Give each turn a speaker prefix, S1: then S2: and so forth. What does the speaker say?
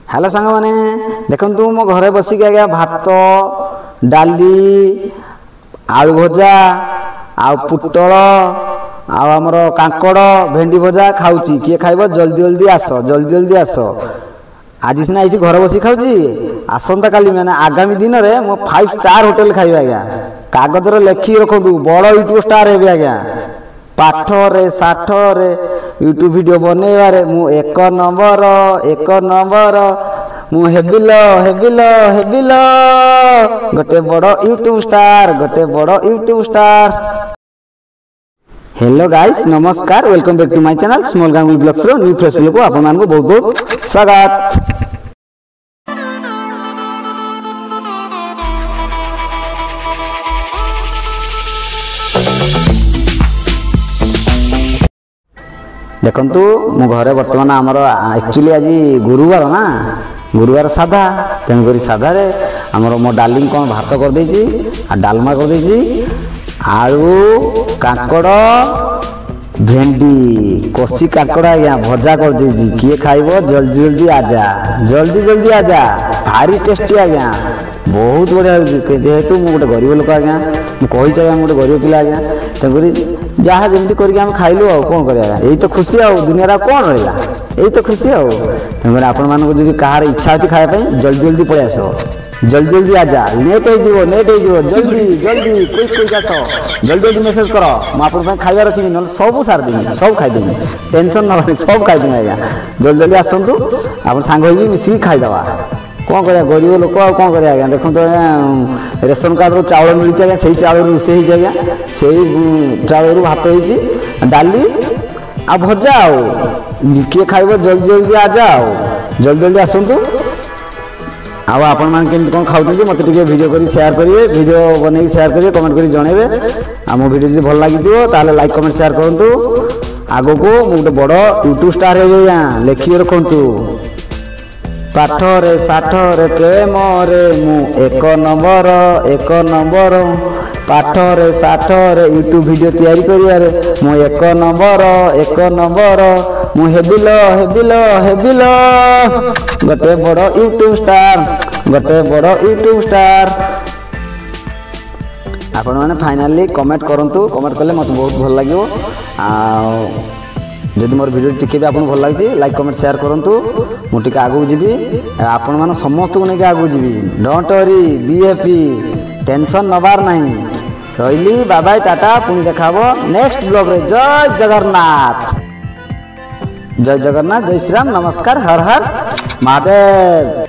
S1: Hello सांग मैंने देखु मो घरे बसिक आज्ञा भात डाली आलू भजा आ पुटल आमर कांकड़ भेंडी भजा खाऊची किए खाइब जल्दी जल्दी आस जल्दी जल्दी आस आज सीना ये घर बस खाऊँ आसंता काली मैंने आगामी दिन में मो 5 स्टार होटेल खाइबे आज्ञा कागज लिखि रखु बड़ यूट्यूब स्टार हेबे आज्ञा पाठ रे साठ रे यूट्यूब वीडियो बनइबारे मु एक नंबर मु हेबिलो हेबिलो हेबिलो गोटे बड़ यूट्यूब स्टार हेलो गाइस नमस्कार welcome back to my channel small Ganguly blogs रो न्यू फ्रेश वीडियो को आपन मान को बहुत बहुत स्वागत। देखंतु मो घरे वर्तमान आमर एक्चुअली आज गुरुवार ना गुरुवार साधा तेणुक साधा रे आमर मो डाली कौन भात कर देछि आ डालमा कर देछि आलू कांकड़ भेंडी कषी कांकड़ आज्ञा भजा कर देछि किए खाइब जल्दी जल्दी आजा भारी टेस्टी आज्ञा बहुत बढ़िया जेहेतु मु गोटे गरीब लोक आज्ञा मुझे आज्ञा गोटे गरीब पिला आज्ञा तेणुक जहाँ जमी करके आम खाइलु आ कौन कर यही तो खुशी आ दुनिया कौन रहा यही तो खुशी आ तेणुक आपण मानक जब कहार इच्छा अच्छी खायापी जल्दी जल्दी पलि आस जल्दी आजा नेट हो जल्दी क्विक आस जल्दी मेसेज कर मुझे खाଇବା रखी ना सब सारदेवी सब खाईदेवी टेंशन ना सब खाईदेवी आज्ञा जल्दी आसतु आप सांग मिसिक खाईदे कौन कर गरीब लोक आ कौन कर आज्ञा देखो तो रेशन कार्ड चाउल मिली आज्ञा से चाउल रोषे आज्ञा से चाउल भात हो डाली आ भजा किए खाइब जल्दी आजा जल्दी आसतु आपण मैंने केमती कौन खाऊँ मत वीडियो कर शेयर करेंगे वीडियो बनई शेयर करेंगे कमेंट कर जनइबे आम वीडियो जो भल लगी ताले लाइक कमेंट शेयर करूँ आग को गोटे बड़ यूट्यूब स्टार हे लिखिए रखु पाठ रे साठ रे प्रेम रे मु एक नंबर पाठ रे साठ रे यूट्यूब वीडियो तैयारी करियारे मु एक नंबर मु हेबिलो गोटे बड़ यूट्यूब स्टार आपण मैंने फाइनाली कमेंट करंतु कमेंट कले मत बहुत भल लगे जदि मोर वीडियो टिके भी आपको भल लगे लाइक कमेंट शेयर करूँ मुझे आगू जीवी आपण मान समस्त को लेकिन आगू जीवी don't worry be happy tension नबार नहीं रही बाय बाय टाटा पुणी देखा नेक्स्ट ब्लॉग रे जय जगन्नाथ जय श्री राम नमस्कार हर हर महादेव।